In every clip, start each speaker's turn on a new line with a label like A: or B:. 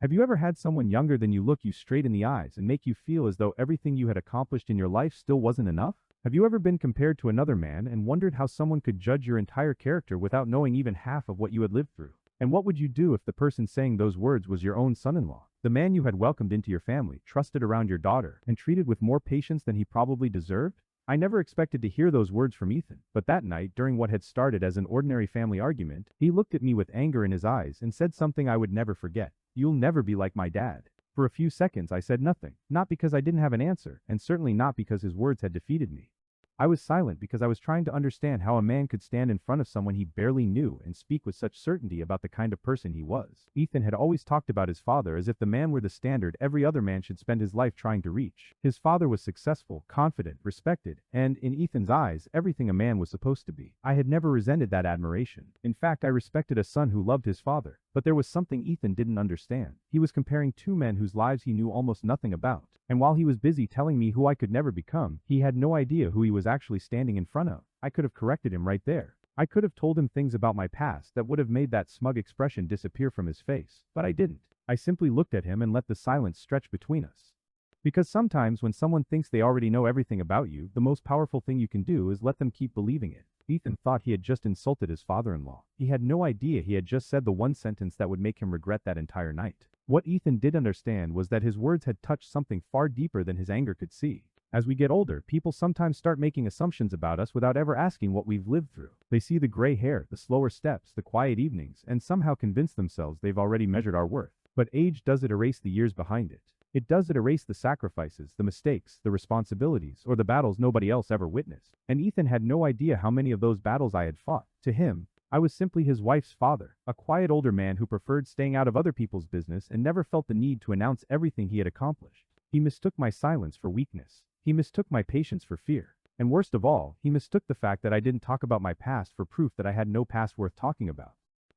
A: Have you ever had someone younger than you look you straight in the eyes and make you feel as though everything you had accomplished in your life still wasn't enough? Have you ever been compared to another man and wondered how someone could judge your entire character without knowing even half of what you had lived through? And what would you do if the person saying those words was your own son-in-law? The man you had welcomed into your family, trusted around your daughter, and treated with more patience than he probably deserved? I never expected to hear those words from Ethan, but that night, during what had started as an ordinary family argument, he looked at me with anger in his eyes and said something I would never forget. "You'll never be like my dad." For a few seconds I said nothing, not because I didn't have an answer, and certainly not because his words had defeated me. I was silent because I was trying to understand how a man could stand in front of someone he barely knew and speak with such certainty about the kind of person he was. Ethan had always talked about his father as if the man were the standard every other man should spend his life trying to reach. His father was successful, confident, respected, and, in Ethan's eyes, everything a man was supposed to be. I had never resented that admiration. In fact, I respected a son who loved his father. But there was something Ethan didn't understand. He was comparing two men whose lives he knew almost nothing about. And while he was busy telling me who I could never become, he had no idea who he was actually standing in front of. I could have corrected him right there. I could have told him things about my past that would have made that smug expression disappear from his face. But I didn't. I simply looked at him and let the silence stretch between us. Because sometimes when someone thinks they already know everything about you, the most powerful thing you can do is let them keep believing it. Ethan thought he had just insulted his father-in-law. He had no idea he had just said the one sentence that would make him regret that entire night. What Ethan did understand was that his words had touched something far deeper than his anger could see. As we get older, people sometimes start making assumptions about us without ever asking what we've lived through. They see the gray hair, the slower steps, the quiet evenings, and somehow convince themselves they've already measured our worth. But age doesn't erase the years behind it. It doesn't erase the sacrifices, the mistakes, the responsibilities, or the battles nobody else ever witnessed. And Ethan had no idea how many of those battles I had fought. To him, I was simply his wife's father, a quiet older man who preferred staying out of other people's business and never felt the need to announce everything he had accomplished. He mistook my silence for weakness. He mistook my patience for fear. And worst of all, he mistook the fact that I didn't talk about my past for proof that I had no past worth talking about.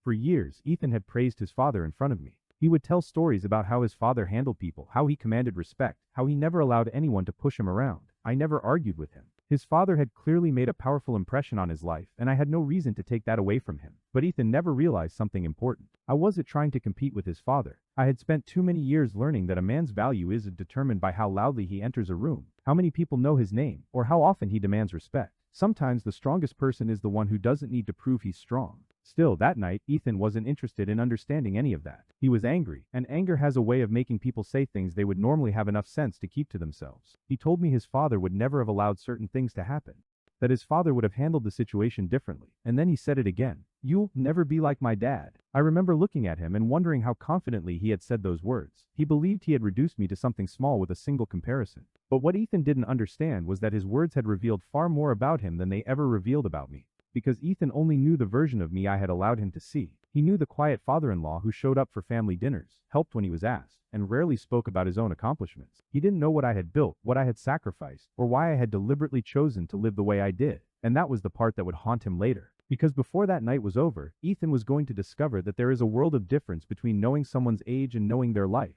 A: For years, Ethan had praised his father in front of me. He would tell stories about how his father handled people, how he commanded respect, how he never allowed anyone to push him around. I never argued with him. His father had clearly made a powerful impression on his life, and I had no reason to take that away from him. But Ethan never realized something important. I wasn't trying to compete with his father. I had spent too many years learning that a man's value isn't determined by how loudly he enters a room, how many people know his name, or how often he demands respect. Sometimes the strongest person is the one who doesn't need to prove he's strong. Still, that night, Ethan wasn't interested in understanding any of that. He was angry, and anger has a way of making people say things they would normally have enough sense to keep to themselves. He told me his father would never have allowed certain things to happen, that his father would have handled the situation differently. And then he said it again. "You'll never be like my dad." I remember looking at him and wondering how confidently he had said those words. He believed he had reduced me to something small with a single comparison. But what Ethan didn't understand was that his words had revealed far more about him than they ever revealed about me. Because Ethan only knew the version of me I had allowed him to see. He knew the quiet father-in-law who showed up for family dinners, helped when he was asked, and rarely spoke about his own accomplishments. He didn't know what I had built, what I had sacrificed, or why I had deliberately chosen to live the way I did. And that was the part that would haunt him later. Because before that night was over, Ethan was going to discover that there is a world of difference between knowing someone's age and knowing their life.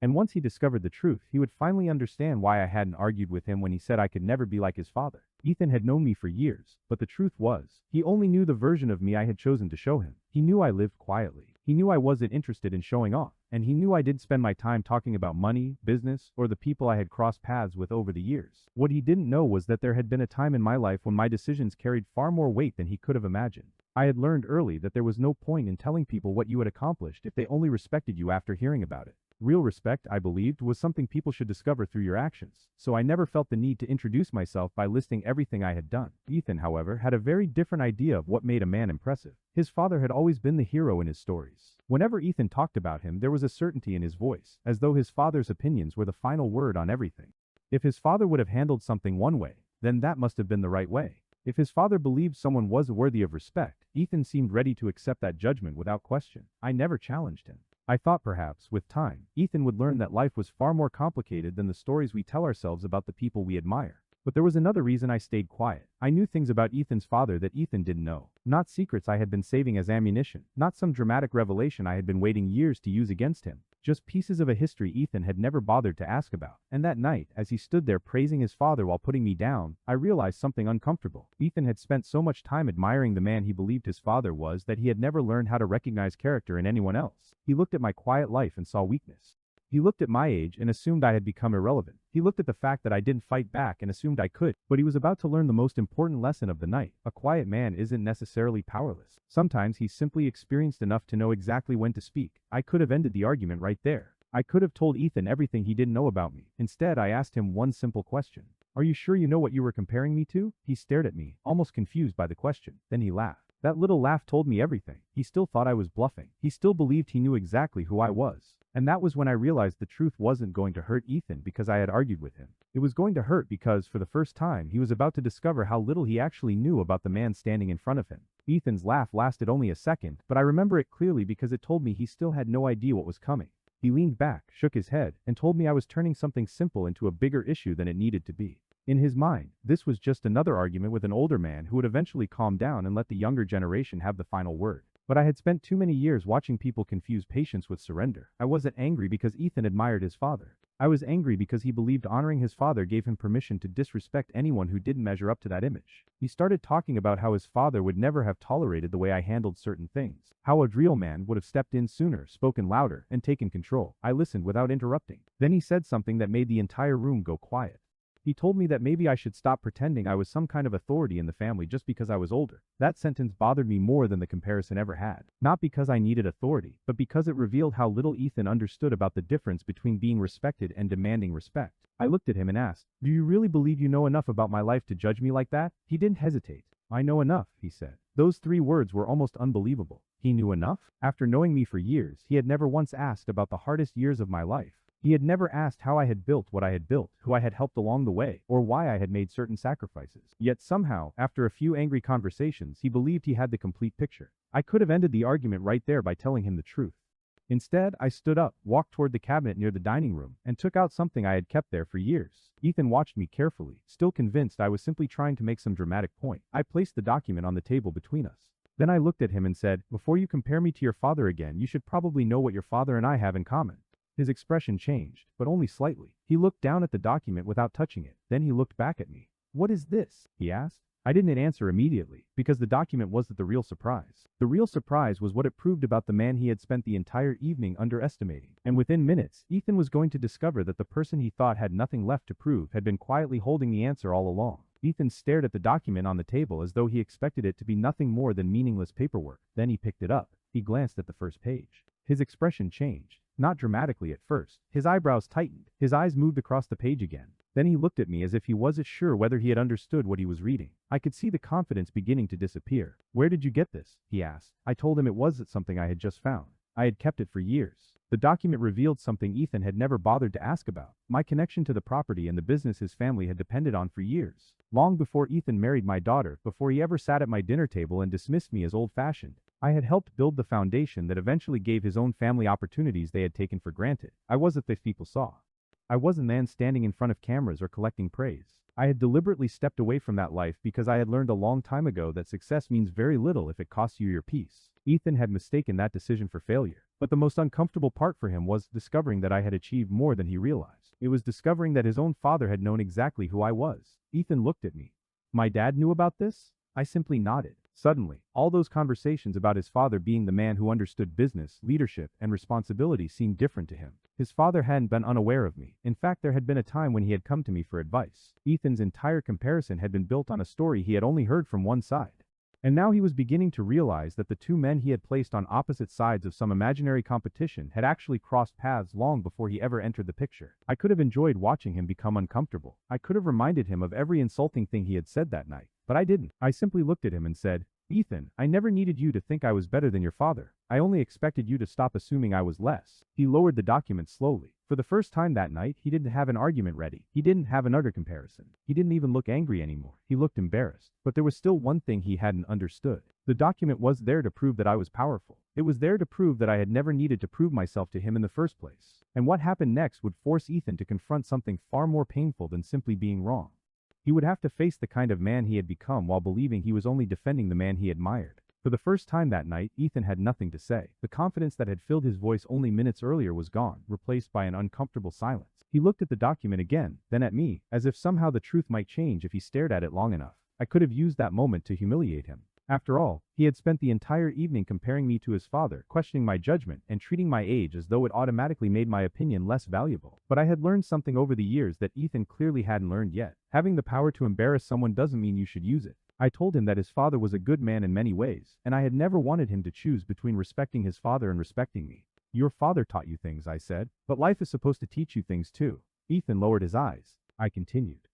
A: And once he discovered the truth, he would finally understand why I hadn't argued with him when he said I could never be like his father. Ethan had known me for years, but the truth was, he only knew the version of me I had chosen to show him. He knew I lived quietly. He knew I wasn't interested in showing off. And he knew I didn't spend my time talking about money, business, or the people I had crossed paths with over the years. What he didn't know was that there had been a time in my life when my decisions carried far more weight than he could have imagined. I had learned early that there was no point in telling people what you had accomplished if they only respected you after hearing about it. Real respect, I believed, was something people should discover through your actions, so I never felt the need to introduce myself by listing everything I had done. Ethan, however, had a very different idea of what made a man impressive. His father had always been the hero in his stories. Whenever Ethan talked about him, there was a certainty in his voice, as though his father's opinions were the final word on everything. If his father would have handled something one way, then that must have been the right way. If his father believed someone was worthy of respect, Ethan seemed ready to accept that judgment without question. I never challenged him. I thought perhaps, with time, Ethan would learn that life was far more complicated than the stories we tell ourselves about the people we admire. But there was another reason I stayed quiet. I knew things about Ethan's father that Ethan didn't know. Not secrets I had been saving as ammunition. Not some dramatic revelation I had been waiting years to use against him. Just pieces of a history Ethan had never bothered to ask about. And that night, as he stood there praising his father while putting me down, I realized something uncomfortable. Ethan had spent so much time admiring the man he believed his father was that he had never learned how to recognize character in anyone else. He looked at my quiet life and saw weakness. He looked at my age and assumed I had become irrelevant. He looked at the fact that I didn't fight back and assumed I could. But he was about to learn the most important lesson of the night. A quiet man isn't necessarily powerless. Sometimes he's simply experienced enough to know exactly when to speak. I could have ended the argument right there. I could have told Ethan everything he didn't know about me. Instead, I asked him one simple question. Are you sure you know what you were comparing me to? He stared at me, almost confused by the question. Then he laughed. That little laugh told me everything. He still thought I was bluffing. He still believed he knew exactly who I was. And that was when I realized the truth wasn't going to hurt Ethan because I had argued with him. It was going to hurt because, for the first time, he was about to discover how little he actually knew about the man standing in front of him. Ethan's laugh lasted only a second, but I remember it clearly because it told me he still had no idea what was coming. He leaned back, shook his head, and told me I was turning something simple into a bigger issue than it needed to be. In his mind, this was just another argument with an older man who would eventually calm down and let the younger generation have the final word. But I had spent too many years watching people confuse patience with surrender. I wasn't angry because Ethan admired his father. I was angry because he believed honoring his father gave him permission to disrespect anyone who didn't measure up to that image. He started talking about how his father would never have tolerated the way I handled certain things. How a real man would have stepped in sooner, spoken louder, and taken control. I listened without interrupting. Then he said something that made the entire room go quiet. He told me that maybe I should stop pretending I was some kind of authority in the family just because I was older. That sentence bothered me more than the comparison ever had. Not because I needed authority, but because it revealed how little Ethan understood about the difference between being respected and demanding respect. I looked at him and asked, "Do you really believe you know enough about my life to judge me like that?" He didn't hesitate. "I know enough," he said. Those 3 words were almost unbelievable. He knew enough? After knowing me for years, he had never once asked about the hardest years of my life. He had never asked how I had built what I had built, who I had helped along the way, or why I had made certain sacrifices. Yet somehow, after a few angry conversations, he believed he had the complete picture. I could have ended the argument right there by telling him the truth. Instead, I stood up, walked toward the cabinet near the dining room, and took out something I had kept there for years. Ethan watched me carefully, still convinced I was simply trying to make some dramatic point. I placed the document on the table between us. Then I looked at him and said, "Before you compare me to your father again, you should probably know what your father and I have in common." His expression changed, but only slightly. He looked down at the document without touching it. Then he looked back at me. "What is this?" he asked. I didn't answer immediately, because the document wasn't the real surprise. The real surprise was what it proved about the man he had spent the entire evening underestimating. And within minutes, Ethan was going to discover that the person he thought had nothing left to prove had been quietly holding the answer all along. Ethan stared at the document on the table as though he expected it to be nothing more than meaningless paperwork. Then he picked it up. He glanced at the first page. His expression changed. Not dramatically at first. His eyebrows tightened. His eyes moved across the page again. Then he looked at me as if he wasn't sure whether he had understood what he was reading. I could see the confidence beginning to disappear. "Where did you get this?" he asked. I told him it wasn't something I had just found. I had kept it for years. The document revealed something Ethan had never bothered to ask about. My connection to the property and the business his family had depended on for years. Long before Ethan married my daughter, before he ever sat at my dinner table and dismissed me as old-fashioned, I had helped build the foundation that eventually gave his own family opportunities they had taken for granted. I wasn't the people saw. I wasn't the man standing in front of cameras or collecting praise. I had deliberately stepped away from that life because I had learned a long time ago that success means very little if it costs you your peace. Ethan had mistaken that decision for failure. But the most uncomfortable part for him was discovering that I had achieved more than he realized. It was discovering that his own father had known exactly who I was. Ethan looked at me. "My dad knew about this?" I simply nodded. Suddenly, all those conversations about his father being the man who understood business, leadership, and responsibility seemed different to him. His father hadn't been unaware of me. In fact, there had been a time when he had come to me for advice. Ethan's entire comparison had been built on a story he had only heard from one side. And now he was beginning to realize that the 2 men he had placed on opposite sides of some imaginary competition had actually crossed paths long before he ever entered the picture. I could have enjoyed watching him become uncomfortable. I could have reminded him of every insulting thing he had said that night. But I didn't. I simply looked at him and said, "Ethan, I never needed you to think I was better than your father. I only expected you to stop assuming I was less." He lowered the document slowly. For the first time that night, he didn't have an argument ready. He didn't have another comparison. He didn't even look angry anymore. He looked embarrassed. But there was still one thing he hadn't understood. The document was there to prove that I was powerful. It was there to prove that I had never needed to prove myself to him in the first place. And what happened next would force Ethan to confront something far more painful than simply being wrong. He would have to face the kind of man he had become while believing he was only defending the man he admired. For the first time that night, Ethan had nothing to say. The confidence that had filled his voice only minutes earlier was gone, replaced by an uncomfortable silence. He looked at the document again, then at me, as if somehow the truth might change if he stared at it long enough. I could have used that moment to humiliate him. After all, he had spent the entire evening comparing me to his father, questioning my judgment, and treating my age as though it automatically made my opinion less valuable. But I had learned something over the years that Ethan clearly hadn't learned yet. Having the power to embarrass someone doesn't mean you should use it. I told him that his father was a good man in many ways, and I had never wanted him to choose between respecting his father and respecting me. Your father taught you things, I said, but life is supposed to teach you things too. Ethan lowered his eyes. I continued.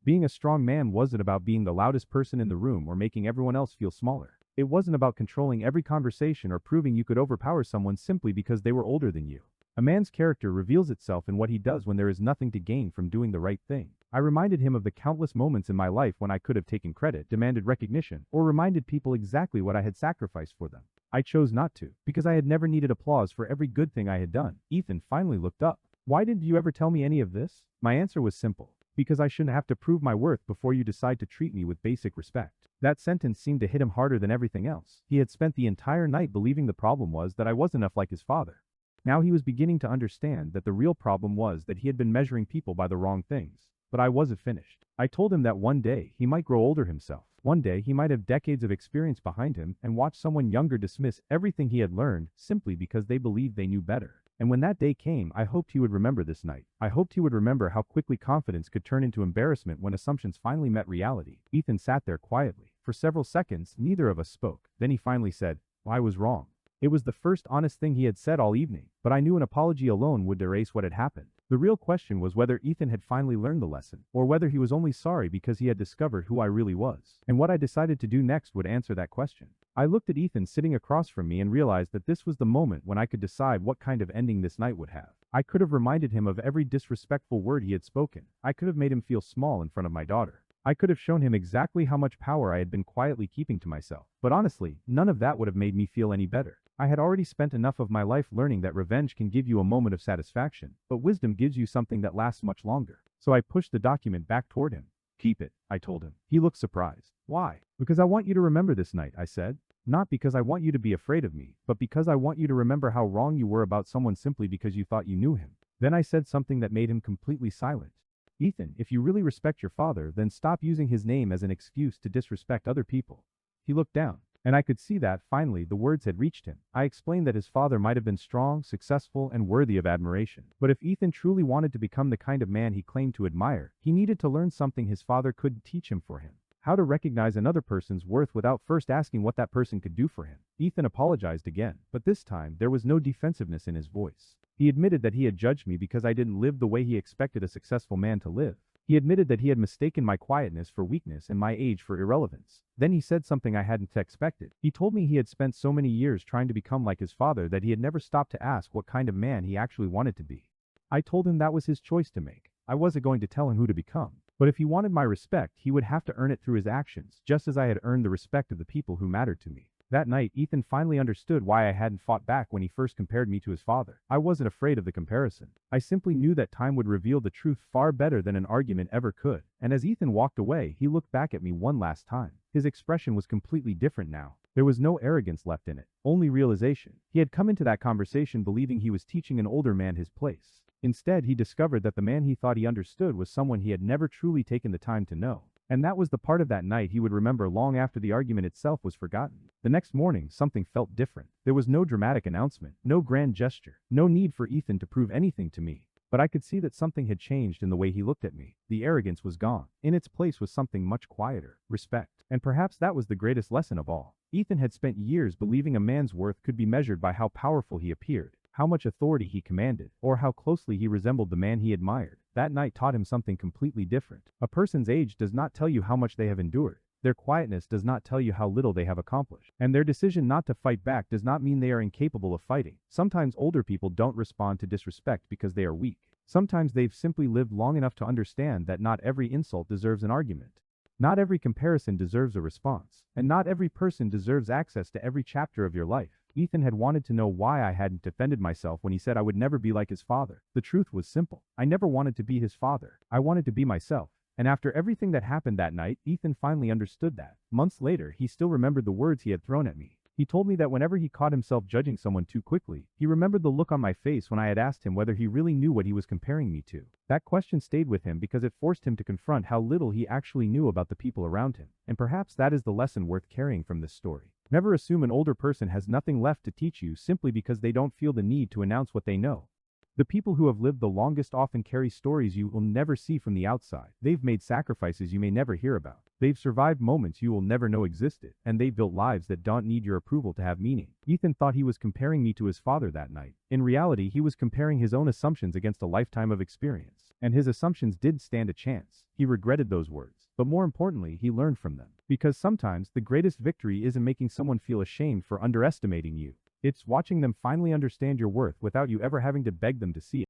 A: Being a strong man wasn't about being the loudest person in the room or making everyone else feel smaller. It wasn't about controlling every conversation or proving you could overpower someone simply because they were older than you. A man's character reveals itself in what he does when there is nothing to gain from doing the right thing. I reminded him of the countless moments in my life when I could have taken credit, demanded recognition, or reminded people exactly what I had sacrificed for them. I chose not to, because I had never needed applause for every good thing I had done. Ethan finally looked up. Why didn't you ever tell me any of this? My answer was simple. Because I shouldn't have to prove my worth before you decide to treat me with basic respect. That sentence seemed to hit him harder than everything else. He had spent the entire night believing the problem was that I wasn't enough like his father. Now he was beginning to understand that the real problem was that he had been measuring people by the wrong things. But I wasn't finished. I told him that one day he might grow older himself. One day he might have decades of experience behind him and watch someone younger dismiss everything he had learned simply because they believed they knew better. And when that day came, I hoped he would remember this night. I hoped he would remember how quickly confidence could turn into embarrassment when assumptions finally met reality. Ethan sat there quietly. For several seconds, neither of us spoke. Then he finally said, I was wrong. It was the first honest thing he had said all evening, but I knew an apology alone would erase what had happened. The real question was whether Ethan had finally learned the lesson, or whether he was only sorry because he had discovered who I really was. And what I decided to do next would answer that question. I looked at Ethan sitting across from me and realized that this was the moment when I could decide what kind of ending this night would have. I could have reminded him of every disrespectful word he had spoken. I could have made him feel small in front of my daughter. I could have shown him exactly how much power I had been quietly keeping to myself. But honestly, none of that would have made me feel any better. I had already spent enough of my life learning that revenge can give you a moment of satisfaction, but wisdom gives you something that lasts much longer. So I pushed the document back toward him. Keep it, I told him. He looked surprised. Why? Because I want you to remember this night, I said. Not because I want you to be afraid of me, but because I want you to remember how wrong you were about someone simply because you thought you knew him. Then I said something that made him completely silent. Ethan, if you really respect your father, then stop using his name as an excuse to disrespect other people. He looked down, and I could see that, finally, the words had reached him. I explained that his father might have been strong, successful, and worthy of admiration. But if Ethan truly wanted to become the kind of man he claimed to admire, he needed to learn something his father couldn't teach him for him. How to recognize another person's worth without first asking what that person could do for him. Ethan apologized again, but this time, there was no defensiveness in his voice. He admitted that he had judged me because I didn't live the way he expected a successful man to live. He admitted that he had mistaken my quietness for weakness and my age for irrelevance. Then he said something I hadn't expected. He told me he had spent so many years trying to become like his father that he had never stopped to ask what kind of man he actually wanted to be. I told him that was his choice to make. I wasn't going to tell him who to become. But if he wanted my respect, he would have to earn it through his actions, just as I had earned the respect of the people who mattered to me. That night, Ethan finally understood why I hadn't fought back when he first compared me to his father. I wasn't afraid of the comparison. I simply knew that time would reveal the truth far better than an argument ever could. And as Ethan walked away, he looked back at me one last time. His expression was completely different now. There was no arrogance left in it, only realization. He had come into that conversation believing he was teaching an older man his place. Instead, he discovered that the man he thought he understood was someone he had never truly taken the time to know. And that was the part of that night he would remember long after the argument itself was forgotten. The next morning, something felt different. There was no dramatic announcement, no grand gesture, no need for Ethan to prove anything to me. But I could see that something had changed in the way he looked at me. The arrogance was gone. In its place was something much quieter, respect. And perhaps that was the greatest lesson of all. Ethan had spent years believing a man's worth could be measured by how powerful he appeared, how much authority he commanded, or how closely he resembled the man he admired. That night taught him something completely different. A person's age does not tell you how much they have endured. Their quietness does not tell you how little they have accomplished. And their decision not to fight back does not mean they are incapable of fighting. Sometimes older people don't respond to disrespect because they are weak. Sometimes they've simply lived long enough to understand that not every insult deserves an argument. Not every comparison deserves a response. And not every person deserves access to every chapter of your life. Ethan had wanted to know why I hadn't defended myself when he said I would never be like his father. The truth was simple. I never wanted to be his father. I wanted to be myself. And after everything that happened that night, Ethan finally understood that. Months later, he still remembered the words he had thrown at me. He told me that whenever he caught himself judging someone too quickly, he remembered the look on my face when I had asked him whether he really knew what he was comparing me to. That question stayed with him because it forced him to confront how little he actually knew about the people around him. And perhaps that is the lesson worth carrying from this story. Never assume an older person has nothing left to teach you simply because they don't feel the need to announce what they know. The people who have lived the longest often carry stories you will never see from the outside. They've made sacrifices you may never hear about. They've survived moments you will never know existed, and they've built lives that don't need your approval to have meaning. Ethan thought he was comparing me to his father that night. In reality, he was comparing his own assumptions against a lifetime of experience. And his assumptions did stand a chance. He regretted those words. But more importantly, he learned from them. Because sometimes the greatest victory isn't making someone feel ashamed for underestimating you. It's watching them finally understand your worth without you ever having to beg them to see it.